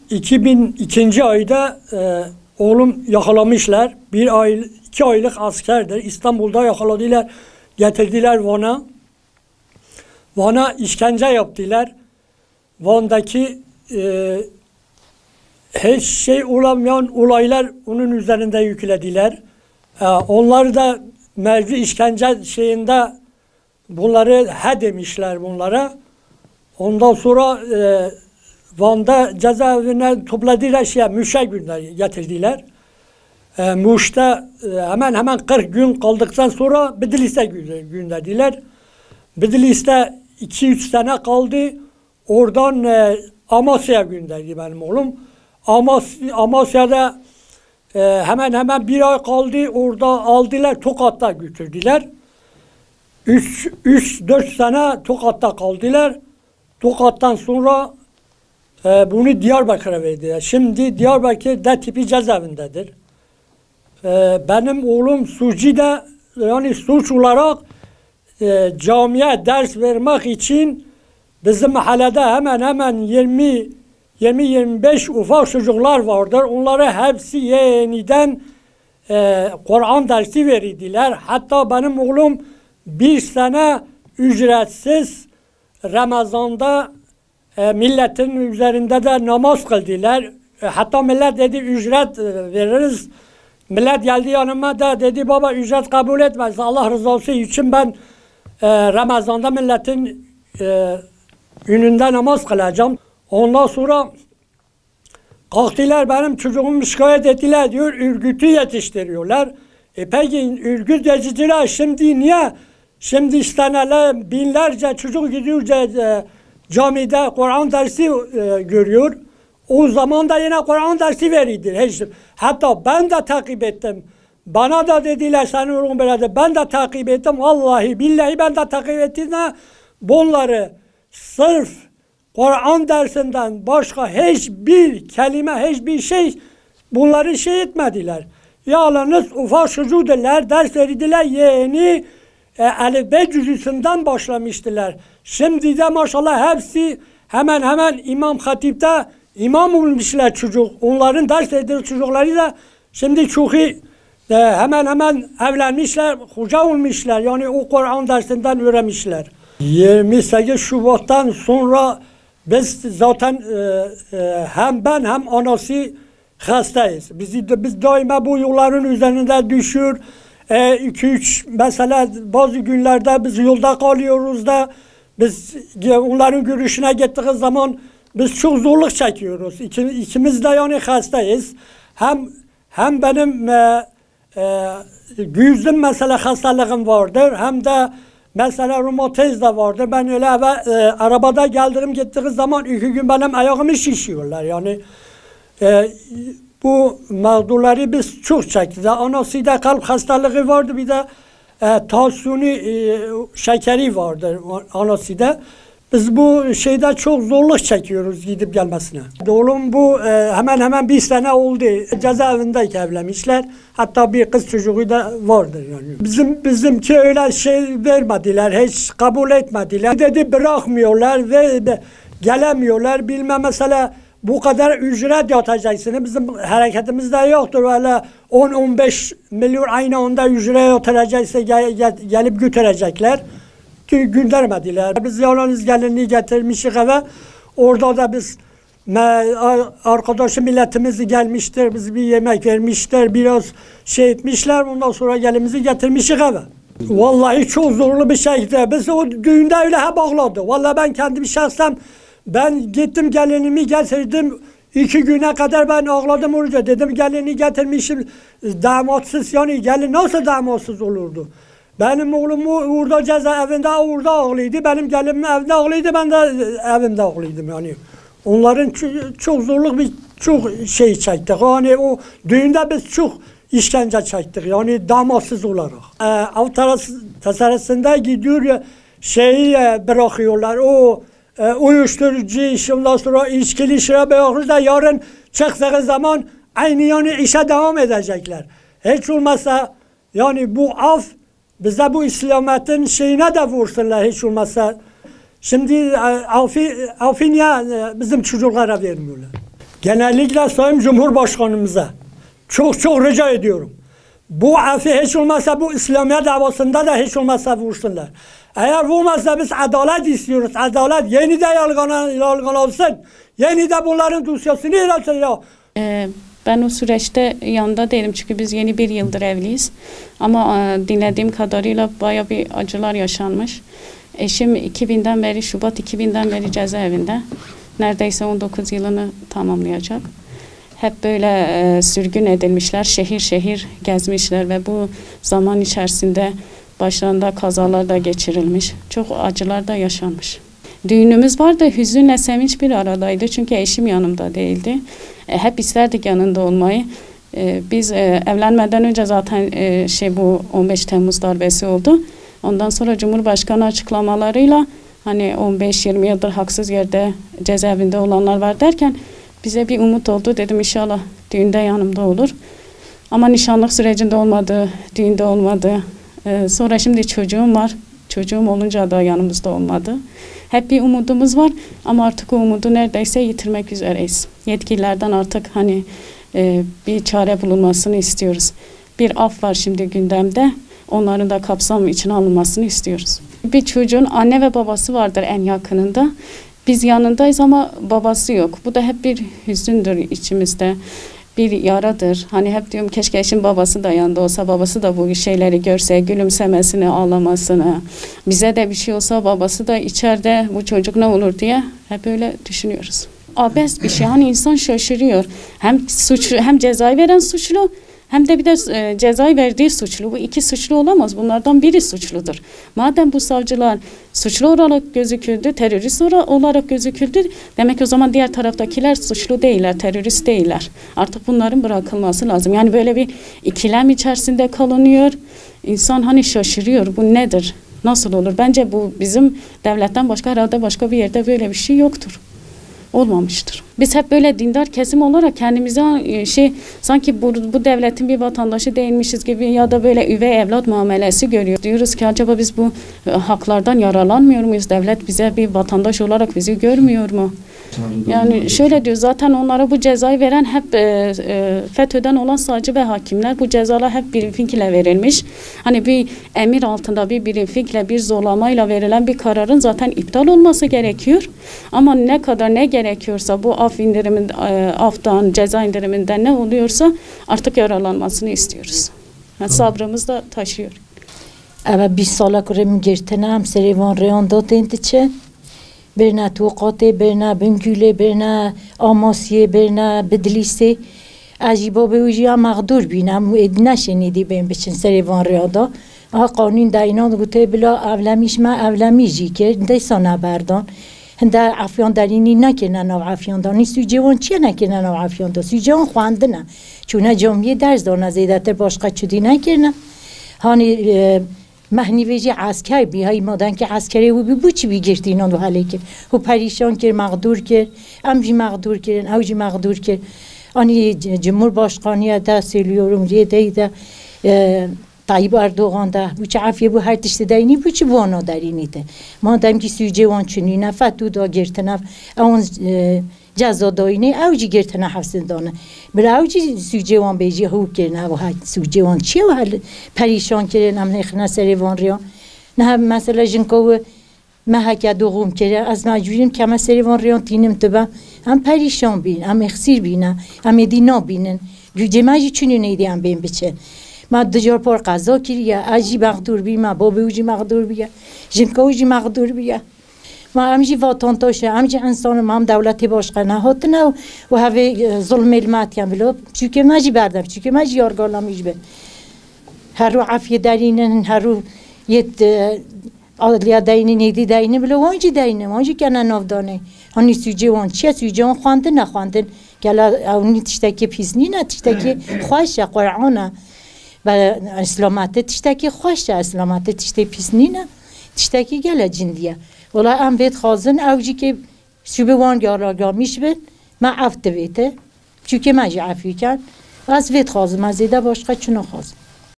2002 ayda oğlum yakalamışlar. 2 aylık askerdir. İstanbul'da yakaladılar. Getirdiler Van'a. Van'a işkence yaptılar. Van'daki hiç şey olamayan olaylar onun üzerinde yüklediler. Onlar da mevzu işkence şeyinde bunları demişler bunlara. Ondan sonra Van'da cezaevine topladılar, Muş'a getirdiler. Muş'ta hemen 40 gün kaldıktan sonra Bitlis'e gönderdiler. Bitlis'te 2-3 sene kaldı. Oradan Amasya'ya gönderdi benim oğlum. Amasya'da hemen 1 ay kaldı. Orada aldılar, Tokat'ta götürdüler. 3-4 sene Tokat'ta kaldılar. Tokat'tan sonra bunu Diyarbakır'a verdiler. Şimdi Diyarbakır D tipi cezaevindedir. Benim oğlum Suci'de yani suç olarak camiye ders vermek için bizim mahallede hemen 20-25 ufak çocuklar vardır. Onlara hepsi yeniden Kur'an dersi verildiler. Hatta benim oğlum 1 sene ücretsiz Ramazan'da milletin üzerinde de namaz kıldılar. Hatta millet dedi ücret veririz. Millet geldi yanıma da dedi baba ücret kabul etmez. Allah rızası için ben Ramazan'da milletin önünde namaz kılacağım. Ondan sonra kalktılar benim çocuğumu şikayet ettiler diyor. Örgütü yetiştiriyorlar. Peki örgüt yetiştiriyorlar. Şimdi niye? Şimdi isteneler binlerce çocuk gidiyor camide Kur'an dersi görüyor. O zaman da yine Kur'an dersi verildi. Hatta ben de takip ettim. Bana da dediler senin oğlun böyle. Ben de takip ettim. Vallahi billahi ben de takip ettim. Bunları sırf Kur'an dersinden başka hiçbir kelime, hiçbir şey bunları şey etmediler. Yalnız ufak çocuklar ders verdiler yeni Elif-B cüzüsünden başlamıştılar. Şimdi de maşallah hepsi hemen İmam Hatip'te imam olmuşlar çocuk. Onların ders verdiği çocukları da şimdi çok iyi hemen evlenmişler, hoca olmuşlar. Yani o Kur'an dersinden öğrenmişler. 28 Şubat'tan sonra biz zaten hem ben hem anası hastayız. Biz daima bu yolların üzerinde düşüyor. 2-3 mesela bazı günlerde biz yolda kalıyoruz da biz onların görüşüne gittiğimiz zaman biz çok zorluk çekiyoruz. İkimiz de yani hastayız. Hem benim gözüm mesela hastalığım vardır hem de mesela romatizm de vardır. Ben öyle arabada gittiğim zaman 2 gün benim ayağımı şişiyorlar yani. Bu mağdurları biz çok çektik. Anası da kalp hastalığı vardı, bir de tansiyonu şekeri vardı anası da. Biz bu şeyde çok zorluk çekiyoruz gidip gelmesine. Oğlum bu hemen 1 sene oldu. Cezaevindeyken evlenmişler. Hatta bir kız çocuğu da vardır yani. Bizimki öyle şey vermediler, hiç kabul etmediler. Dedi bırakmıyorlar ve gelemiyorlar. Bilmem mesela bu kadar ücret yatacaksınız. Bizim hareketimizde yoktur. Öyle 10-15 milyon aynı anda ücret yatıracaksa gelip götürecekler. Göndermediler. Biz yalnız gelinliği getirmişik eve. Orada da biz arkadaşı milletimiz gelmiştir. Biz bir yemek vermişler. Biraz şey etmişler. Ondan sonra gelimizi getirmişik eve. Vallahi çok zorlu bir şekilde. Biz o düğünde öyle hep ağladı. Vallahi ben kendim şahsen ben gittim gelinimi getirdim. 2 güne kadar ben ağladım orada. Dedim gelini getirmişim damatsız, yani gelin nasıl damatsız olurdu? Benim oğlum orada cezaevinde orada ağlıydı. Benim gelinim evde ağlıydı. Ben de evimde ağlıydım yani. Onların çok zorluk çok şey çektik. Yani o düğünde biz çok işkence çektik. Yani damatsız olarak. Av tasarısında gidiyor şeyi bırakıyorlar. O uyuşturucu iş, ondan sonra içkili işe bırakırız da yarın çıktığı zaman aynı yani işe devam edecekler. Hiç olmazsa yani bu af bize bu İslamiyet'in şeyine de vursunlar hiç olmazsa. Şimdi Afiniye bizim çocuklara vermiyorlar. Genellikle Sayın Cumhurbaşkanımıza çok rica ediyorum. Bu afi hiç olmazsa bu İslamiyet davasında da hiç olmazsa vursunlar. Eğer vurmazsa biz adalet istiyoruz. Adalet yeni de yalgalansın. Yeni de bunların dosyasını iletsin. Ben o süreçte yanında değilim çünkü biz yeni bir yıldır evliyiz. Ama dinlediğim kadarıyla bayağı bir acılar yaşanmış. Eşim 2000'den beri, Şubat 2000'den beri cezaevinde. Neredeyse 19 yılını tamamlayacak. Hep böyle sürgün edilmişler, şehir şehir gezmişler ve bu zaman içerisinde başlarında kazalar da geçirilmiş. Çok acılar da yaşanmış. Düğünümüz vardı, hüzünle sevinç bir aradaydı çünkü eşim yanımda değildi. Hep isterdik yanında olmayı. Biz evlenmeden önce zaten bu 15 Temmuz darbesi oldu. Ondan sonra Cumhurbaşkanı açıklamalarıyla hani 15-20 yıldır haksız yerde cezaevinde olanlar var derken bize bir umut oldu. Dedim inşallah düğünde yanımda olur. Ama nişanlık sürecinde olmadı, düğünde olmadı. Sonra şimdi çocuğum var. Çocuğum olunca da yanımızda olmadı. Hep bir umudumuz var ama artık o umudu neredeyse yitirmek üzereyiz. Yetkililerden artık hani bir çare bulunmasını istiyoruz. Bir af var şimdi gündemde. Onların da kapsam içine alınmasını istiyoruz. Bir çocuğun anne ve babası vardır en yakınında. Biz yanındayız ama babası yok. Bu da hep bir hüzündür içimizde. Bir yaradır. Hani hep diyorum keşke eşim babası da yanında olsa, babası da bu şeyleri görse, gülümsemesini, ağlamasını. Bize de bir şey olsa babası da içeride bu çocuk ne olur diye hep öyle düşünüyoruz. Abes bir şey. Hani insan şaşırıyor. Hem suçlu, hem cezayı veren suçlu, hem de bir de cezayı verdiği suçlu. Bu iki suçlu olamaz. Bunlardan biri suçludur. Madem bu savcılar suçlu olarak gözüküldü, terörist olarak gözüküldü, demek ki o zaman diğer taraftakiler suçlu değiller, terörist değiller. Artık bunların bırakılması lazım. Yani böyle bir ikilem içerisinde kalınıyor. İnsan hani şaşırıyor. Bu nedir? Nasıl olur? Bence bu bizim devletten başka herhalde başka bir yerde böyle bir şey yoktur. Olmamıştır. Biz hep böyle dindar kesim olarak kendimize sanki bu devletin bir vatandaşı değilmişiz gibi ya da böyle üvey evlat muamelesi görüyoruz. Diyoruz ki acaba biz bu haklardan yararlanmıyor muyuz? Devlet bize bir vatandaş olarak bizi görmüyor mu? Yani şöyle diyor zaten onlara bu cezayı veren hep FETÖ'den olan savcı ve hakimler. Bu cezalar hep briefingle verilmiş. Hani bir emir altında bir briefingle, bir zorlamayla verilen bir kararın zaten iptal olması gerekiyor. Ama ne kadar ne gerekiyorsa bu aftan, ceza indiriminden ne oluyorsa artık yararlanmasını istiyoruz. Yani sabrımız da taşıyor. Evet, 20 sala kurem girtenam serivan reyon çe. Birine tuğatı, birine bingüle, birine amasye, birine bedlise. Aciba be ujiya mağdur binem, edine şenidi ben biçin serivan reyada. Aha kanun daynan gute bila evlemiş ma evlemişi ki deysana berdan. هنده عفیان دارینی نکنن و عفیان دانی سوجوان چیه نکنن و عفیان دا سوجوان خواندنه چونه جامعه درس دارن زیده تر باشقه چودی نکنن هانی مهنی ویجی عسکر بی های مادن که عسکری و بی بو چی بی گرتینان و حالی کر و پریشان کر مقدور کر ام جی مقدور کرن او جی مقدور کر آنی جمهور باشقانیه ده سیلیورم ریه ده Tayyip Erdoğan da bu çafiye bu her tişte dayını bu çi vana darini de. Madem ki sücevan çününe fatu da girtene on ceza dayını avcı girtene hafsindane. Bir avcı sücevan beji hu kirne ve hay sücevan çi ve hal perişan kirin am nexna serivan riya. Ne mesela jinko مهک دوغم کرده از مجبوریم که ما سریوان ریان تینم تبا هم پریشان بین هم اخسیر بینن هم دینا بینن جمعی چونی نیدی هم بین بچه ما دجار پر قضا کریه اجی مقدور بی ما بابی اوجی مقدور بیا جنکوجی مقدور بیا ما همجی وطن تاشه همجی انسان ما هم دولتی باشقه نهاتنه و هوی ظلم المات کن بلو چوکه مجی بردم چوکه مجی یارگارلامیش به هر رو عفیه دارینن هر رو یه آدلیا داینی نیدی داینی بلو وانجی داینی وانجی کنن نافدانه هنی سوجی وان چیه سوجی وان خواندن نخواندن گلا اونی تشتکی پیزنی نه تشتکی خوشه قرآنه و اسلامت تشتکی خوشه اسلامت تشتی پیزنی نه تشتکی گلا جندیه ولی ام بید خازن اوجی که سوبه وان یاراگامیش بید ما افت بیته چون که مجی عفی کن از بید خازم از ایده باشقه چونو خازم